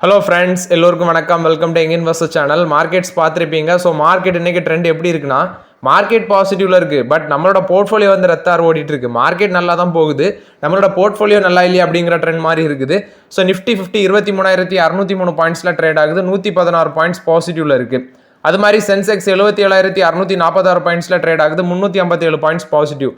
Hello friends, எல்லோருக்கும் வணக்கம். Welcome to young investor channel. Markets பார்த்துருப்பீங்க. ஸோ மார்க்கெட் இன்னைக்கு ட்ரெண்ட் எப்படி இருக்குன்னா, மார்க்கெட் பாசிட்டிவ்ல இருக்கு. பட் நம்மளோட போர்ட்ஃபோலியோ வந்து ரத்தார் ஓடிட்டு இருக்கு. மார்க்கெட் நல்லா தான் போகுது, நம்மளோட போர்ட்ஃபோலியோ நல்லா இல்லையா அப்படிங்கிற ட்ரெண்ட் மாதிரி இருக்குது. ஸோ நிஃப்டி 23,603 பாயிண்ட்ஸ்ல ட்ரேட் ஆகுது. 116 பாயிண்ட்ஸ் பாசிட்டிவ்ல இருக்கு. அது மாதிரி சென்செக்ஸ் 77,646 பாயிண்ட்ஸ்ல ட்ரேட் ஆகுது. 357 பாயிண்ட்ஸ் பாசிட்டிவ்.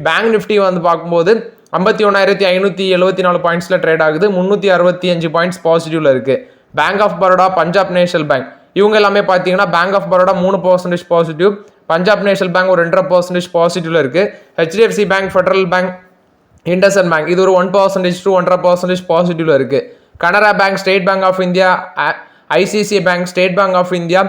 பேங்க் நிஃப்டி வந்து பார்க்கும்போது 51,574 பாயிண்ட்ஸ்ல ட்ரேட் ஆகுது. 365 பாயிண்ட்ஸ் பாசிட்டிவ்ல இருக்கு. Bank of Baroda, Punjab national bank இவங்க எல்லாமே பார்த்தீங்கன்னா, bank of Baroda 3% positive, Punjab national bank ஒரு 2.5% பாசிட்டிவ்ல இருக்கு. HDFC bank, federal bank, IndusInd bank இது ஒரு 1% to 1.5% பாசிட்டிவ்ல இருக்கு. Canara bank, state bank of India, ICICI bank, state bank of India,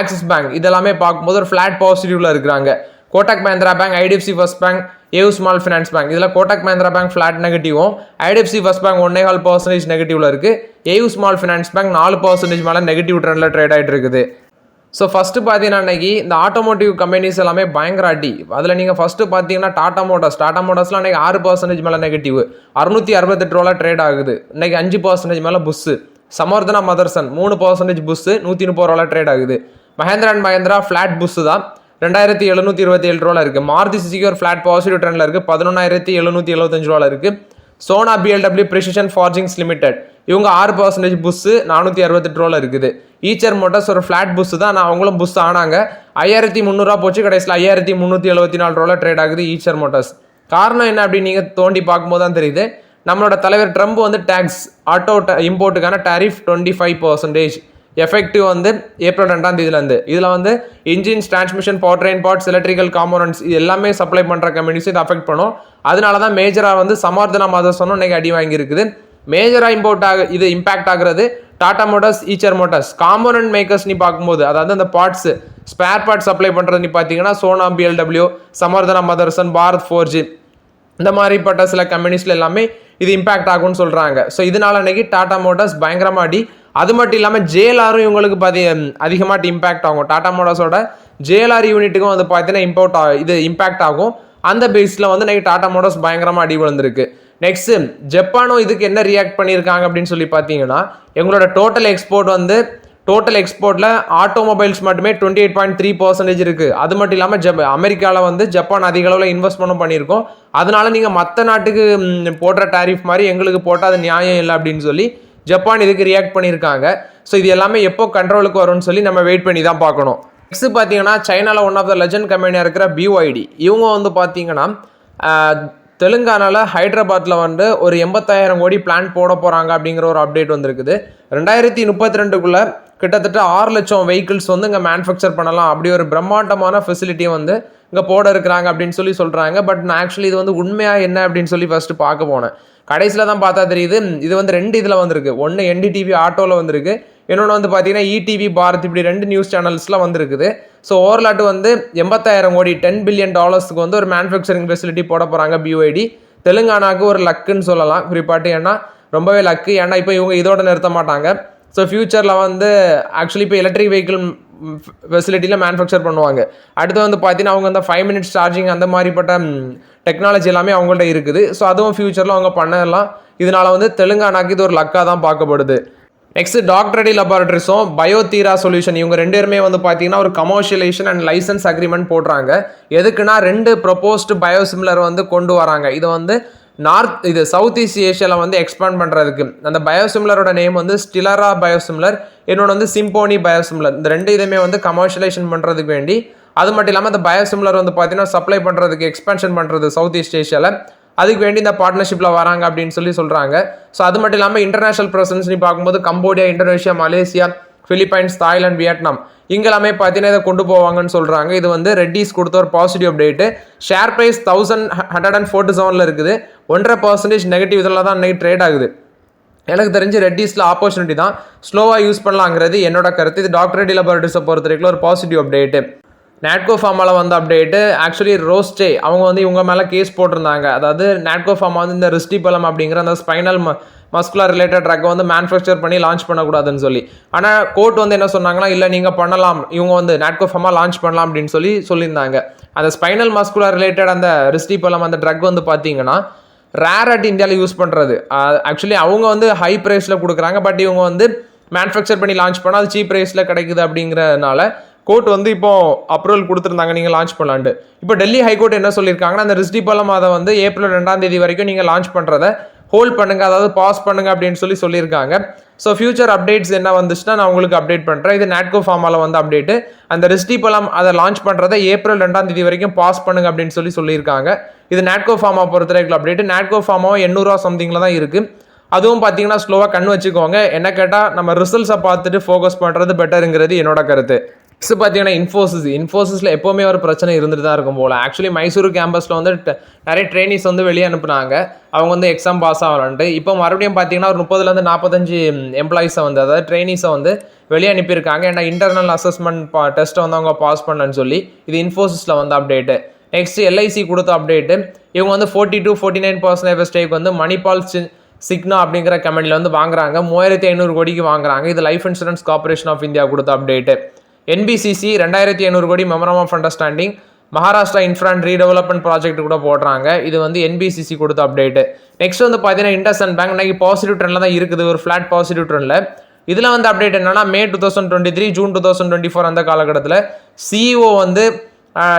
Axis bank இதெல்லாமே பார்க்கும்போது ஒரு ஃபிளாட் பாசிட்டிவ்ல இருக்கிறாங்க. Kotak Mahindra bank, IDFC first bank, AU small finance bank இதில் கோட்டக் மஹிந்திரா பேங்க் ஃபிளாட் நெகட்டிவும், ஐடிஎஃப்சி ஃபர்ஸ்ட் பேங்க் 1.5% நெகட்டிவ்ல இருக்கு. ஏவு ஸ்மால் ஃபினான்ஸ் பேங்க் 4% மேலே நெகட்டிவ் ட்ரெண்ட்ல ட்ரேட் ஆகிட்டு இருக்குது. ஸோ ஃபர்ஸ்ட் பார்த்தீங்கன்னா, இன்னைக்கு இந்த ஆட்டோமோட்டிவ் கம்பெனிஸ் எல்லாமே பயங்கர அடி. அதில் நீங்கள் ஃபர்ஸ்ட் பார்த்தீங்கன்னா டாடா மோட்டார்ஸ்லாம் இன்னைக்கு 6% மேலே நெகட்டிவ், 668 ரூபாய் ட்ரேட் ஆகுது. இன்னைக்கு 5% மேலே புஷ். சமர்தனா மதர்சன் 3% புஷ், 130 ரூபாய் ட்ரேட் ஆகுது. Mahindra and Mahindra flat push தான், 2,727 ரூபாய் இருக்கு. மாருதி சுசுகி ஒரு ஃபிளாட் பாசிட்டிவ் ட்ரெண்ட்ல இருக்கு, 11,775 ரூபாய் இருக்கு. Sona BLW precision forgings limited இவங்க 6% புஷ், 468 ரூபாய் இருக்குது. ஈச்சர் மோட்டார்ஸ் ஒரு ஃபிளாட் புஷ் தான், நான் அவங்களும் புஷ் ஆனாங்க. 5,300 போச்சு, கடைசியில் 5,374 ரூபாய் ட்ரேட் ஆகுது ஈச்சர் மோட்டார்ஸ். காரணம் என்ன அப்படின்னு நீங்க தோண்டி பார்க்கும்போது தான் தெரியுது. நம்மளோட தலைவர் ட்ரம்ப் வந்து டேக்ஸ் ஆட்டோ இம்போர்ட்டுக்கான டாரிஃப் 25% எஃபெக்டிவ் வந்து ஏப்ரல் 2ஆம் தேதியிலேருந்து. இதில் வந்து engines, transmission, power train parts, electrical components இது எல்லாமே சப்ளை பண்ணுற கம்பெனிஸ் இது அஃபெக்ட் பண்ணும். அதனால தான் மேஜராக வந்து சமர்தனா மதர்சனும் இன்னைக்கு அடி வாங்கியிருக்குது. மேஜராக இது இம்பாக்ட் ஆகுறது Tata Motors, Eicher Motors. Component makers நீ பார்க்கும்போது, அதாவது அந்த பார்ட்ஸ் ஸ்பேர் பார்ட்ஸ் சப்ளை பண்ணுறது நீ பார்த்தீங்கன்னா, சோனா பிஎல்டபிள்யூ, சமர்தனா மதர்சன், பாரத் ஃபோர்ஜி இந்த மாதிரிப்பட்ட சில கம்பெனிஸ்ல எல்லாமே இது இம்பாக்ட் ஆகும்னு சொல்றாங்க. ஸோ இதனால இன்னைக்கு டாடா மோட்டார்ஸ் பயங்கரமா அடி. அது மட்டும் இல்லாமல் ஜேஎல்ஆரும் இவங்களுக்கு அதிகமாக இம்பாக்ட் ஆகும். டாடா மோட்டார்ஸோட ஜேஎல்ஆர் யூனிட்டுக்கும் வந்து பார்த்தீங்கன்னா இது இம்பாக்ட் ஆகும். அந்த பேஸில் வந்து இன்னைக்கு டாடா மோட்டார்ஸ் பயங்கரமாக அடி விழுந்திருக்கு. நெக்ஸ்ட் ஜப்பானும் இதுக்கு என்ன ரியாக்ட் பண்ணியிருக்காங்க அப்படின்னு சொல்லி பார்த்தீங்கன்னா, எங்களோட டோட்டல் எக்ஸ்போர்ட்ல ஆட்டோமொபைல்ஸ் மட்டுமே 28.3% இருக்கு. அது மட்டும் இல்லாமல் அமெரிக்காவில் வந்து ஜப்பான் அதிக அளவில் இன்வெஸ்ட்மெண்ட்டும் பண்ணியிருக்கோம். அதனால நீங்கள் மற்ற நாட்டுக்கு போடுற டாரிஃப் மாதிரி எங்களுக்கு போட்டால் அது நியாயம் இல்லை அப்படின்னு சொல்லி ஜப்பான் இதுக்கு ரியாக்ட் பண்ணியிருக்காங்க. ஸோ இது எல்லாமே எப்போ கண்ட்ரோலுக்கு வரும்னு சொல்லி நம்ம வெயிட் பண்ணி தான் பார்க்கணும். நெக்ஸ்ட் பார்த்தீங்கன்னா, சைனாவில் ஒன் ஆஃப் த லெஜண்ட் கம்பெனியாக இருக்கிற BYD இவங்க வந்து பார்த்தீங்கன்னா தெலுங்கானாவில் ஹைதராபாத்தில் வந்து ஒரு 80,000 கோடி பிளான் போட போகிறாங்க அப்படிங்கிற ஒரு அப்டேட் வந்திருக்குது. 2032 கிட்டத்தட்ட 6 லட்சம் வெஹிக்கிள்ஸ் வந்து இங்கே மேனுஃபேக்சர் பண்ணலாம், அப்படி ஒரு பிரம்மாண்டமான ஃபெசிலிட்டியை வந்து இங்கே போட இருக்கிறாங்க அப்படின்னு சொல்லி சொல்கிறாங்க. பட் நான் ஆக்சுவலி இது வந்து உண்மையாக என்ன அப்படின்னு சொல்லி ஃபஸ்ட்டு பார்க்க போனேன். கடைசியில் தான் பார்த்தா தெரியுது, இது வந்து 2 இதில் வந்திருக்கு. ஒன்று NDTV ஆட்டோவில் வந்திருக்கு, இன்னொன்று வந்து பார்த்தீங்கன்னா ETV பாரத், இப்படி 2 நியூஸ் சேனல்ஸ்லாம் வந்திருக்குது. ஸோ ஓவர்லாட்டு வந்து 80,000 கோடி $10 பில்லியன் வந்து ஒரு மேனுஃபேக்சரிங் ஃபெசிலிட்டி போட போகிறாங்க BYD. தெலுங்கானாவுக்கு ஒரு லக்குன்னு சொல்லலாம் குறிப்பாட்டு. ஏன்னா ரொம்பவே லக்கு. ஏன்னா இப்போ இவங்க இதோட நிறுத்த மாட்டாங்க. ஸோ ஃபியூச்சரில் வந்து ஆக்சுவலி இப்போ எலக்ட்ரிக் வெஹிக்கிள் ஃபெசிலிட்டியில் மேனுஃபேக்சர் பண்ணுவாங்க. அடுத்து வந்து பார்த்தீங்கன்னா அவங்க அந்த 5 minutes சார்ஜிங் அந்த மாதிரிப்பட்ட டெக்னாலஜி எல்லாமே அவங்கள்ட்ட இருக்குது. ஸோ அதுவும் ஃபியூச்சரில் அவங்க பண்ணலாம். இதனால வந்து தெலுங்கானாக்கு இது ஒரு லக்காக தான் பார்க்கப்படுது. நெக்ஸ்ட் டாக்டர் ரெட்டி லெபார்டரிஸும் பயோதீரா சொல்யூஷன் இவங்க 2 பேருமே வந்து பார்த்தீங்கன்னா ஒரு கமர்ஷியலைசேஷன் அண்ட் லைசன்ஸ் அக்ரிமெண்ட் போடுறாங்க. எதுக்குன்னா 2 ப்ரொபோஸ்டு பயோசிமிலர் வந்து கொண்டு வராங்க. இது வந்து சவுத் ஈஸ்ட் ஏஷியாவில் வந்து எக்ஸ்பேண்ட் பண்ணுறதுக்கு. அந்த பயோசிமிலரோட நேம் வந்து ஸ்டிலரா பயோசிமிலர், இன்னொன்று வந்து சிம்போனி பயோசிமிலர். இந்த 2 இதுமே வந்து கமர்ஷியலைசேஷன் பண்ணுறதுக்கு வேண்டி. அது மட்டும் இல்லாமல் அந்த பயோசிமிலர் வந்து பார்த்தீங்கன்னா சப்ளை பண்ணுறதுக்கு, எக்ஸ்பென்ஷன் பண்ணுறது சவுத் ஈஸ்ட் ஏஷியாவில், அதுக்கு வேண்டி இந்த பார்ட்னர்ஷிப்பில் வராங்க அப்படின்னு சொல்கிறாங்க. ஸோ அது மட்டும் இல்லாமல் இன்டர்நேஷனல் ப்ரெசன்ஸ் நீ பார்க்கும்போது Cambodia, Indonesia, Malaysia, Philippines, Thailand, Vietnam இங்கெல்லாமே பார்த்தீங்கன்னா இதை கொண்டு போவாங்கன்னு சொல்கிறாங்க. இது வந்து ரெட்டிஸ் கொடுத்த ஒரு பாசிட்டிவ் அப்டேட்டு. ஷேர் ப்ரைஸ் 1147 இருக்குது. 1.5% நெகட்டிவ் இதில் தான் இன்னைக்கு ட்ரேட் ஆகுது. எனக்கு தெரிஞ்சு ரெட்டிஸில் ஆப்பர்ச்சுனிட்டி தான், ஸ்லோவாக யூஸ் பண்ணலாங்கிறது என்னோட கருத்து. இது டாக்டர் ரெட்டி லெபார்டரிஸை பொறுத்த வரைக்கும் ஒரு பாசிட்டிவ் அப்டேட்டு. நாட்கோ ஃபார்மால வந்து அப்டேட்டு. ஆக்சுவலி ரோஸ்டே அவங்க வந்து இவங்க மேலே கேஸ் போட்டிருந்தாங்க. அதாவது நாட்கோ ஃபார்மா வந்து இந்த ரிஸ்டிபலம் அப்படிங்கிற அந்த ஸ்பைனல் மஸ்குலர் ரிலேட்டட் ட்ரக்கை வந்து மேனுஃபேக்சர் பண்ணி லான்ச் பண்ணக்கூடாதுன்னு சொல்லி. ஆனால் கோர்ட் வந்து என்ன சொன்னாங்கன்னா, இல்லை நீங்கள் பண்ணலாம், இவங்க வந்து நாட்கோ ஃபார்மா லான்ச் பண்ணலாம் அப்படின்னு சொல்லியிருந்தாங்க. அந்த ஸ்பைனல் மஸ்குலர் ரிலேட்டட் அந்த ரிஸ்டிபலம் அந்த ட்ரக் வந்து பார்த்தீங்கன்னா ரேர் அட் இந்தியாவில் யூஸ் பண்ணுறது. ஆக்சுவலி அவங்க வந்து ஹை ப்ரைஸில் கொடுக்குறாங்க, பட் இவங்க வந்து மேனுஃபேக்சர் பண்ணி லான்ச் பண்ணால் அது சீப் ப்ரைஸில் கிடைக்குது அப்படிங்கிறதுனால கோர்ட் வந்து இப்போ அப்ரூவல் கொடுத்துருந்தாங்க நீங்கள் லான்ச் பண்ணலான்ட்டு. இப்போ டெல்லி ஹைகோர்ட் என்ன சொல்லியிருக்காங்கன்னா, அந்த ரிஸ்டி பலம் அதை வந்து ஏப்ரல் 2 வரைக்கும் நீங்கள் லான்ச் பண்ணுறதை ஹோல்ட் பண்ணுங்க, அதாவது பாஸ் பண்ணுங்க அப்படின்னு சொல்லியிருக்காங்க. ஸோ ஃபியூச்சர் அப்டேட்ஸ் என்ன வந்துச்சுன்னா நான் உங்களுக்கு அப்டேட் பண்ணுறேன். இது நாட்கோ ஃபார்மால வந்து அப்டேட்டு. அந்த ரிஸ்டி பலம் அதை லான்ச் பண்ணுறதை ஏப்ரல் 2 வரைக்கும் பாஸ் பண்ணுங்க அப்படின்னு சொல்லியிருக்காங்க. இது நாட்கோ ஃபார்மா பொறுத்தவரைக்கும் அப்டேட். நாட்கோ ஃபார்மாவும் 800 சம்திங்கில் தான் இருக்குது. அதுவும் பார்த்தீங்கன்னா ஸ்லோவாக கண் வச்சுக்கோங்க. என்ன கேட்டால் நம்ம ரிசல்ட்ஸை பார்த்துட்டு ஃபோக்கஸ் பண்ணுறது பெட்டருங்கிறது என்னோட கருத்து. நெக்ஸ்ட் பார்த்தீங்கன்னா இன்ஃபோசிஸில் எப்போவுமே ஒரு பிரச்சனை இருந்துட்டு தான் இருக்கும் போல். ஆக்சுவலி மைசூர் கேம்பஸில் வந்து நிறைய ட்ரெயினிஸ் வந்து வெளியே அனுப்புனாங்க, அவங்க வந்து எக்ஸாம் பாஸ் ஆகலான்ட்டு. இப்போ மறுபடியும் பார்த்தீங்கன்னா ஒரு 30-45 எம்ப்ளாயிஸை வந்து, அதாவது ட்ரெயினிஸை வந்து வெளியே அனுப்பியிருக்காங்க. ஏன்னா இன்டர்னல் அசஸ்மெண்ட் டெஸ்ட்டை வந்து அவங்க பாஸ் பண்ணலன்னு சொல்லி. இது இன்ஃபோசிஸில் வந்து அப்டேட்டு. நெக்ஸ்ட் எல்ஐசி கொடுத்த அப்டேட்டு. இவங்க வந்து 42-49% ஸ்டேக் வந்து மணிபால் சிக்னா அப்படிங்கிற கம்பெனியில் வந்து வாங்குறாங்க. 3500 கோடிக்கு வாங்குறாங்க. இது life insurance corporation of India கொடுத்த அப்டேட்டு. என்பிசிசி 2500 கோடி memorandum of understanding Maharashtra infra and redevelopment project கூட போடுறாங்க. இது வந்து என்பிசிசி கொடுத்த அப்டேட்டு. நெக்ஸ்ட் வந்து பார்த்தீங்கன்னா இண்டஸ்இண்ட் பேங்க் இன்னைக்கு பாசிட்டிவ் ட்ரெண்டில் தான் இருக்குது, ஒரு ஃபிளாட் பாசிட்டிவ் ட்ரெண்டில். இதில் வந்து அப்டேட் என்னன்னா, மே 2023 ஜூன் 2024 அந்த காலகட்டத்தில் சிஇஓ வந்து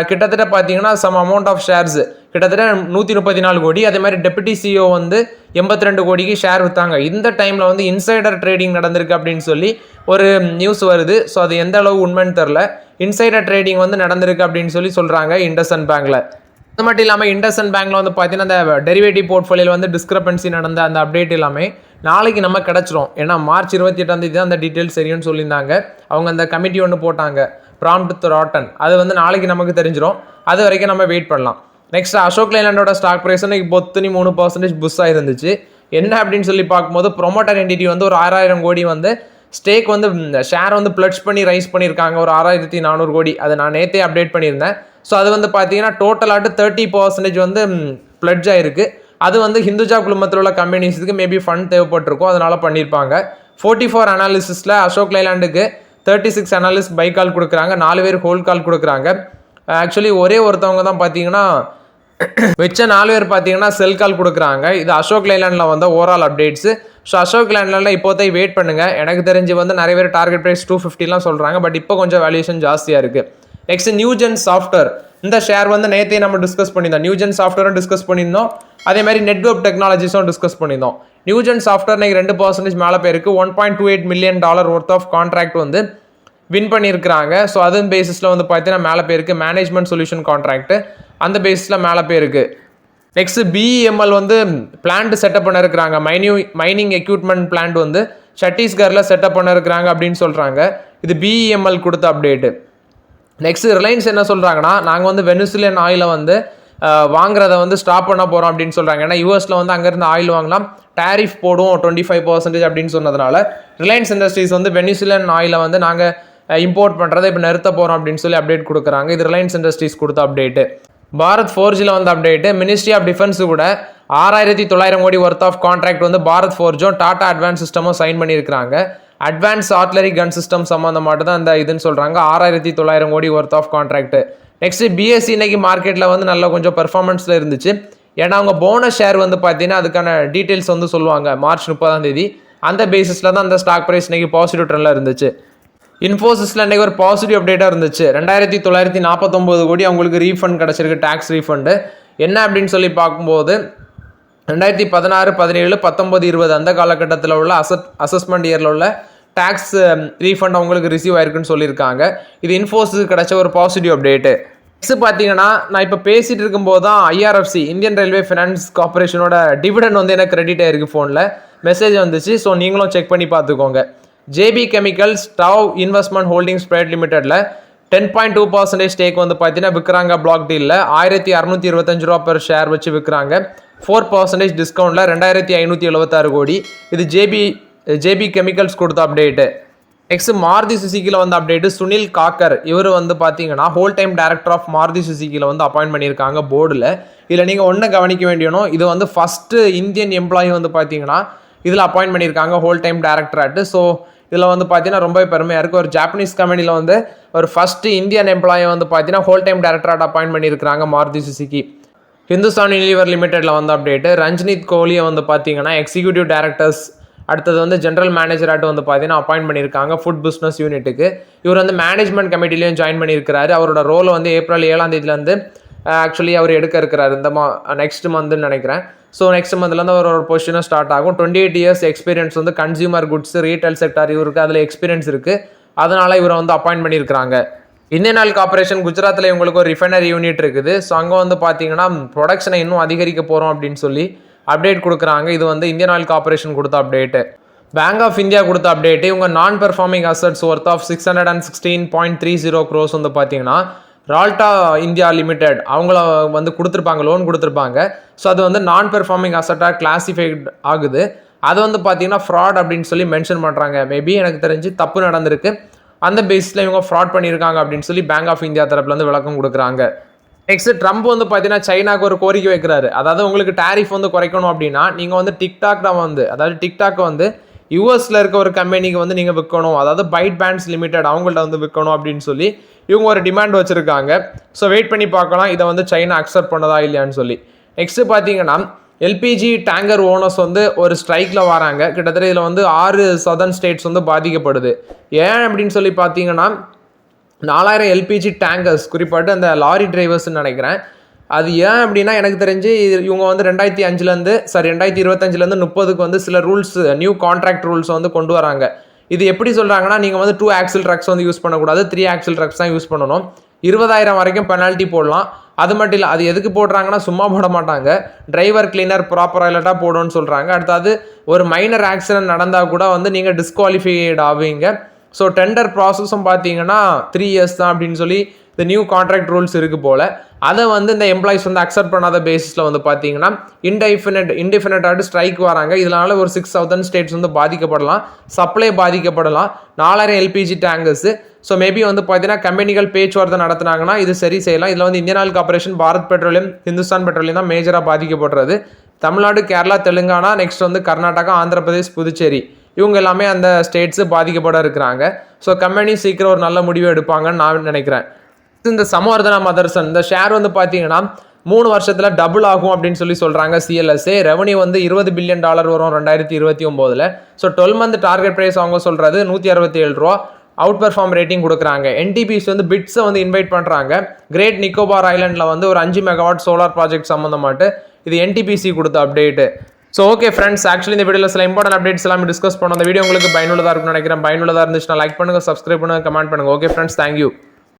கிட்டத்தட்ட பார்த்தீங்கன்னா சம் அமௌண்ட் ஆஃப் ஷேர்ஸ் கிட்டத்தட்ட 134 கோடி, அதே மாதிரி டெப்யூட்டி சிஇஓ வந்து 82 கோடிக்கு ஷேர் விற்றாங்க. இந்த டைமில் வந்து இன்சைடர் ட்ரேடிங் நடந்திருக்கு அப்படின்னு சொல்லி ஒரு நியூஸ் வருது. ஸோ அது எந்த அளவு உண்மைன்னு தெரில. இன்சைடர் ட்ரேடிங் வந்து நடந்திருக்கு அப்படின்னு சொல்கிறாங்க இண்டஸ்இண்ட் பேங்க்கில். அது மட்டும் இல்லாமல் இண்டஸ்இண்ட் பேங்க்கில் வந்து பார்த்தீங்கன்னா அந்த டெரிவேட்டிவ் போர்ட்ஃபோலியோவில் வந்து டிஸ்கிரப்பன்சி நடந்த அந்த அப்டேட் எல்லாமே நாளைக்கு நம்ம கிடச்சிரும். ஏன்னா மார்ச் 28 தான் அந்த டீட்டெயில்ஸ் தெரியும்னு சொல்லியிருந்தாங்க. அவங்க அந்த கமிட்டி ஒன்று போட்டாங்க, ப்ராம்ப்ட் த்ராட்டன். அது வந்து நாளைக்கு நமக்கு தெரிஞ்சிடும். அது வரைக்கும் நம்ம வெயிட் பண்ணலாம். நெக்ஸ்ட் அசோக் லைலாண்டோட ஸ்டாக் ப்ரைஸ் இன்னைக்கு 3% புஷ்ஷாக இருந்துச்சு. என்ன அப்படின்னு சொல்லி பார்க்கும்போது ப்ரொமோட்டர் என்டிட்டி வந்து ஒரு 6000 கோடி வந்து ஸ்டேக் வந்து ஷேர் வந்து பிளட்ஜ் பண்ணி ரைஸ் பண்ணியிருக்காங்க, ஒரு 6400 கோடி. அதை நான் நேற்றே அப்டேட் பண்ணியிருந்தேன். ஸோ அது வந்து பார்த்தீங்கன்னா டோட்டலாட்டு 30% வந்து பிளட்ஜ் ஆயிருக்கு. அது வந்து ஹிந்துஜா குழுமத்தில் உள்ள கம்பெனிஸுக்கு மேபி ஃபண்ட் தேவைப்பட்டிருக்கும், அதனால பண்ணியிருப்பாங்க. 44 அனாலிசிஸில் அசோக் லைலாண்டுக்கு 36 அனாலிஸ்ட் பை கால் கொடுக்குறாங்க, 4 பேர் ஹோல் கால் கொடுக்குறாங்க. ஆக்சுவலி ஒரே ஒருத்தவங்க தான் பார்த்தீங்கன்னா வச்ச 4 பேர் பார்த்தீங்கன்னா செல் கால் கொடுக்குறாங்க. இது அசோக் லைலாண்டில் வந்து ஓவரால் அப்டேட்ஸு. ஸோ அசோக் லைலாண்டில் இப்போதைக்கு வெயிட் பண்ணுங்கள். எனக்கு தெரிஞ்சு வந்து நிறைய பேர் டார்கெட் ப்ரைஸ் 250 சொல்கிறாங்க, பட் இப்போ கொஞ்சம் வேல்யூஷன் ஜாஸ்தியாக இருக்குது. Next Newgen software. இந்த ஷேர் வந்து நேற்றே நம்ம டிஸ்கஸ் பண்ணியிருந்தோம். நியூஜென் சாஃப்ட்வேரும் டிஸ்கஸ் பண்ணியிருந்தோம், அதே மாதிரி நெட்வொர்க் டெக்னாலஜிஸும் டிஸ்கஸ் பண்ணியிருந்தோம். நியூஜென் சாஃப்ட்வேர் இன்னைக்கு 2% மேலே போயிருக்கு. $1.28 மில்லியன் ஒர்த் ஆஃப் கான்ட்ராக்ட் வந்து வின் பண்ணியிருக்கிறாங்க. ஸோ அது பேசிஸில் வந்து பார்த்தீங்கன்னா மேலே போயிருக்கு. மேனேஜ்மெண்ட் சொல்யூஷன் கான்ட்ராக்ட் அந்த பேசிஸில் மேலே போயிருக்கு. நெக்ஸ்ட் பிஇஎம்எல் வந்து பிளான்ட் செட்டப் பண்ண இருக்கிறாங்க. மைனிங் எக்யூப்மெண்ட் பிளான்ட் வந்து சத்தீஸ்கரில் செட்டப் பண்ண இருக்கிறாங்க அப்படின்னு சொல்கிறாங்க. இது பிஇஎம்எல் கொடுத்த அப்டேட்டு. நெக்ஸ்ட் ரிலையன்ஸ் என்ன சொல்கிறாங்கன்னா, நாங்கள் வந்து வெனிசுலன் ஆயிலை வந்து வாங்குறத வந்து ஸ்டாப் பண்ண போகிறோம் அப்படின்னு சொல்கிறாங்க. ஏன்னா யூஎஸில் வந்து அங்கேருந்து ஆயில் வாங்கலாம், டேரிஃப் போடும் 25% அப்படின்னு சொன்னதுனால ரிலையன்ஸ் இண்டஸ்ட்ரீஸ் வந்து வெனிசுலன் ஆயிலை வந்து நாங்கள் இம்போர்ட் பண்ணுறதை இப்போ நிறுத்த போகிறோம் அப்படின்னு சொல்லி அப்டேட் கொடுக்குறாங்க. இது ரிலையன்ஸ் இண்டஸ்ட்ரீஸ் கொடுத்த அப்டேட்டு. பாரத் ஃபோர்ஜில் வந்து அப்டேட்டு. மினிஸ்ட்ரி ஆஃப் டிஃபென்ஸு கூட 6900 கோடி ஒர்த் ஆஃப் கான்ட்ராக்ட் வந்து பாரத் ஃபோர்ஜும் டாடா அட்வான்ஸ் சிஸ்டமும் சைன் பண்ணியிருக்கிறாங்க. அட்வான்ஸ் ஆர்ட்லரி கன் சிஸ்டம் சம்மந்தமாட்டு தான் இந்த இதுன்னு சொல்கிறாங்க. 6900 கோடி worth of contract. Next PSC இன்னைக்கு மார்க்கெட்டில் வந்து நல்ல கொஞ்சம் பெர்ஃபார்மன்ஸில் இருந்துச்சு. ஏன்னா அவங்க போனஸ் ஷேர் வந்து பார்த்தீங்கன்னா அதுக்கான டீட்டெயில்ஸ் வந்து சொல்லுவாங்க மார்ச் 30 அந்த பேசிஸில் தான் அந்த ஸ்டாக் ப்ரைஸ் இன்னைக்கு பாசிட்டிவ் ட்ரெண்டில் இருந்துச்சு. இன்ஃபோசிஸில் இன்றைக்கி ஒரு பாசிட்டிவ் அப்டேட்டாக இருந்துச்சு. 2949 கோடி அவங்களுக்கு ரீஃபண்ட் கிடச்சிருக்கு, டேக்ஸ் ரீஃபண்டு. என்ன அப்படின்னு சொல்லி பார்க்கும்போது 2016, 17, 19, 20 அந்த காலகட்டத்தில் உள்ள அசஸ்மெண்ட் இயரில் உள்ள டேக்ஸ் ரீஃபண்ட் அவங்களுக்கு ரிசீவ் ஆயிருக்குன்னு சொல்லியிருக்காங்க. இது இன்ஃபோசிஸ் கிடச்ச ஒரு பாசிட்டிவ் அப்டேட்டு. நெக்ஸ்ட் பார்த்தீங்கன்னா நான் இப்போ பேசிகிட்டு இருக்கும்போது தான் ஐஆர்எஃப்சி இந்தியன் ரயில்வே ஃபினான்ஸ் கார்பரேஷனோட டிவிடெண்ட் வந்து எனக்கு கிரெடிட் ஆயிருக்கு, ஃபோனில் மெசேஜ் வந்துச்சு. ஸோ நீங்களும் செக் பண்ணி பார்த்துக்கோங்க. JB chemicals Dow investment holdings private லிமிடெட்ல 10.2% ஸ்டேக் வந்து பார்த்தீங்கன்னா விற்கிறாங்க. பிளாக் டீலில் 1625 ரூபா பெர் ஷேர் வச்சு விற்கிறாங்க. 4% டிஸ்கவுண்ட்டில் 2576 கோடி. இது ஜேபி கெமிக்கல்ஸ் கொடுத்த அப்டேட்டு. நெக்ஸ்ட் மாருதி சுசுக்கியில் வந்து அப்டேட்டு. சுனில் காக்கர் இவர் வந்து பார்த்தீங்கன்னா whole time director of Maruti சுசுக்கியில் வந்து அப்பாயின்ட் பண்ணியிருக்காங்க போர்டில். இதில் நீங்கள் ஒன்று கவனிக்க வேண்டியணும், இது வந்து ஃபஸ்ட்டு இந்தியன் எம்ப்ளாயி வந்து பார்த்தீங்கன்னா இதில் அப்பாயின்ட் பண்ணியிருக்காங்க ஹோல் டைம் டைரக்டராட்டு. ஸோ இதில் வந்து பார்த்தீங்கன்னா ரொம்ப பெருமையாக இருக்குது. ஒரு ஜாப்பனீஸ் கம்பெனியில் வந்து ஒரு ஃபஸ்ட்டு இந்தியன் எம்ப்ளாயை வந்து பார்த்தீங்கன்னா ஹோல் டைம் டைரக்டராட் அப்பாயின்ட் பண்ணியிருக்காங்க மாருதி சுசுக்கி. ஹிந்துஸ்தான் யூனிலிவர் லிமிடெட்ல வந்து அப்டேட்டு. ரஞ்சினித் கோலியை வந்து பார்த்தீங்கன்னா எக்ஸிக்யூட்டிவ் டைரக்டர்ஸ் அடுத்தது வந்து ஜென்ரல் மேனேஜராட்டு வந்து பார்த்தீங்கன்னா அப்பாயிண்ட் பண்ணியிருக்காங்க ஃபுட் பிஸ்னஸ் யூனிட்டுக்கு. இவர் வந்து மேனேஜ்மெண்ட் கமிட்டிலையும் ஜாயின் பண்ணியிருக்கிறாரு. அவரோட ரோலை வந்து ஏப்ரல் 7ஆம் தேதியிலேருந்து ஆக்சுவலி அவர் எடுக்க இருக்கிறார் இந்த நெக்ஸ்ட் மந்த்னு நினைக்கிறேன். ஸோ நெக்ஸ்ட் மந்த்லேருந்து அவரோட பொசிஷனும் ஸ்டார்ட் ஆகும். 28 இயர்ஸ் எக்ஸ்பீரியன்ஸ் வந்து கன்சியூமர் குட்ஸ் ரீட்டைல் செக்டார் இவருக்கு அதில் எக்ஸ்பீரியன்ஸ் இருக்குது. அதனால் இவரை வந்து அப்பாயிண்ட் பண்ணியிருக்கிறாங்க. இந்தியன் ஆயில் கார்பரேஷன் குஜராத்தில் இவங்களுக்கு ஒரு ரிஃபைனரி யூனிட் இருக்குது. ஸோ அங்கே வந்து பார்த்தீங்கன்னா ப்ரொடக்ஷனை இன்னும் அதிகரிக்க போகிறோம் அப்படின்னு சொல்லி அப்டேட் கொடுக்குறாங்க. இது வந்து இந்தியன் ஆயில் கார்பரேஷன் கொடுத்த அப்டேட்டு. பேங்க் ஆஃப் இந்தியா கொடுத்த அப்டேட்டு. இவங்க non performing assets worth of 616.30 crores வந்து பார்த்தீங்கன்னா ரால்டா இந்தியா லிமிடெட் அவங்கள வந்து கொடுத்துருப்பாங்க, லோன் கொடுத்துருப்பாங்க. ஸோ அது வந்து நான் பெர்ஃபார்மிங் அசட்டாக கிளாசிஃபைட் ஆகுது. அது வந்து பார்த்தீங்கன்னா ஃப்ராட் அப்படின்னு சொல்லி மென்ஷன் பண்ணுறாங்க. மேபி எனக்கு தெரிஞ்சு தப்பு நடந்திருக்கு, அந்த பேஸில் இவங்க ஃப்ராட் பண்ணியிருக்காங்க அப்படின்னு சொல்லி பேங்க் ஆஃப் இந்தியா தரப்புலேருந்து விளக்கம் கொடுக்குறாங்க. நெக்ஸ்ட் ட்ரம்ப் வந்து பார்த்தீங்கன்னா சைனாக்கு ஒரு கோரிக்கை வைக்கிறாரு. அதாவது உங்களுக்கு டேரிஃப் வந்து குறைக்கணும் அப்படின்னா நீங்கள் வந்து டிக்டாக் வந்து யூஎஸில் இருக்க ஒரு கம்பெனிக்கு வந்து நீங்கள் விற்கணும், அதாவது பைட் பேண்ட்ஸ் லிமிடெட் அவங்கள்ட்ட வந்து விற்கணும் அப்படின்னு சொல்லி இவங்க ஒரு டிமாண்ட் வச்சுருக்காங்க. ஸோ வெயிட் பண்ணி பார்க்கலாம் இதை வந்து சைனா அக்செப்ட் பண்ணதா இல்லையான்னு சொல்லி. நெக்ஸ்ட்டு பார்த்தீங்கன்னா எல்பிஜி டேங்கர் ஓனர்ஸ் வந்து ஒரு ஸ்ட்ரைக்கில் வராங்க. கிட்டத்தட்ட இதில் வந்து 6 சதர்ன் ஸ்டேட்ஸ் வந்து பாதிக்கப்படுது. ஏன் அப்படின்னு சொல்லி பார்த்தீங்கன்னா 4000 எல்பிஜி டேங்கர்ஸ் குறிப்பாட்டு அந்த லாரி டிரைவர்ஸ்ன்னு நினைக்கிறேன். அது ஏன் அப்படின்னா எனக்கு தெரிஞ்சு இவங்க வந்து 2025லேருந்து 30க்கு வந்து சில ரூல்ஸ் நியூ கான்ட்ராக்ட் ரூல்ஸ் வந்து கொண்டு வராங்க. இது எப்படி சொல்கிறாங்கன்னா நீங்கள் வந்து 2 axle ட்ரக்ஸ் வந்து யூஸ் பண்ணக்கூடாது, 3 axle ட்ரக்ஸ் தான் யூஸ் பண்ணணும். 20,000 வரைக்கும் பெனால்ட்டி போடலாம். அது மட்டும் இல்லை, அது எதுக்கு போடுறாங்கன்னா சும்மா போட மாட்டாங்க, டிரைவர் கிளீனர் ப்ராப்பர் ஐலட்டாக போடணும்னு சொல்கிறாங்க. அடுத்தது ஒரு மைனர் ஆக்சிடென்ட் நடந்தால் கூட வந்து நீங்கள் டிஸ்குவாலிஃபைட் ஆவீங்க. ஸோ டெண்டர் ப்ராசஸும் பார்த்தீங்கன்னா 3 years தான் அப்படின்னு சொல்லி இந்த நியூ கான்ட்ராக்ட் ரூல்ஸ் இருக்குது போல். அதை வந்து இந்த எம்ப்ளாயிஸ் வந்து அக்செப்ட் பண்ணாத பேசிஸில் வந்து பார்த்தீங்கன்னா இன்டெஃபினட்டாக ஸ்ட்ரைக் வராங்க. இதனால ஒரு 6,000 ஸ்டேட்ஸ் வந்து பாதிக்கப்படலாம், சப்ளை பாதிக்கப்படலாம், 4000 எல்பிஜி டேங்கர்ஸு. ஸோ மேபி வந்து பார்த்தீங்கன்னா கம்பெனிகள் பேச்சுவார்த்தை நடத்துனாங்கன்னா இது சரி செய்யலாம். இதில் வந்து Indian oil corporation, Bharat petroleum, Hindustan petroleum தான் மேஜராக பாதிக்கப்படுறது. தமிழ்நாடு, கேரளா, தெலுங்கானா, நெக்ஸ்ட் வந்து கர்நாடகா, ஆந்திர பிரதேஷ், புதுச்சேரி இவங்க எல்லாமே அந்த ஸ்டேட்ஸு பாதிக்கப்பட இருக்கிறாங்க. ஸோ கம்பெனி சீக்கிரம் ஒரு நல்ல முடிவு எடுப்பாங்கன்னு நான் நினைக்கிறேன். இந்த சமவர்தனா மதர்சன் இந்த ஷேர் வந்து பார்த்தீங்கன்னா 3 வருஷத்தில் டபுள் ஆகும் அப்படின்னு சொல்லி சொல்கிறாங்க. சிஎல்எஸ்ஏ ரெவன்யூ வந்து $20 பில்லியன் வரும் 2029. ஸோ 12 month டார்கெட் ப்ரைஸ் அவங்க சொல்கிறது $167. அவுட் பெர்ஃபார்ம் ரேட்டிங் கொடுக்குறாங்க. என்டிபிசி வந்து பிட்ஸை வந்து இன்வைட் பண்ணுறாங்க. கிரேட் நிக்கோபார் ஐலாண்டில் வந்து ஒரு 5 மெகாவாட் சோலார் ப்ராஜெக்ட் சம்மந்தமாட்டு இது என்டிபிசி கொடுத்த update. So okay friends, actually இந்த வீடியோவில் சில இம்பார்ட்டன்ட் அப்டேட்ஸ் எல்லாமே டிஸ்கஸ் பண்ணோம். அந்த வீடியோ உங்களுக்கு பயனுள்ளதாக இருக்கும்னு நினைக்கிறேன். பயனுள்ளதாக இருந்துச்சுன்னா லைக் பண்ணுங்கள், சப்ஸ்கிரைப் பண்ணுங்கள், கமெண்ட் பண்ணுங்கள். Okay friends, thank you.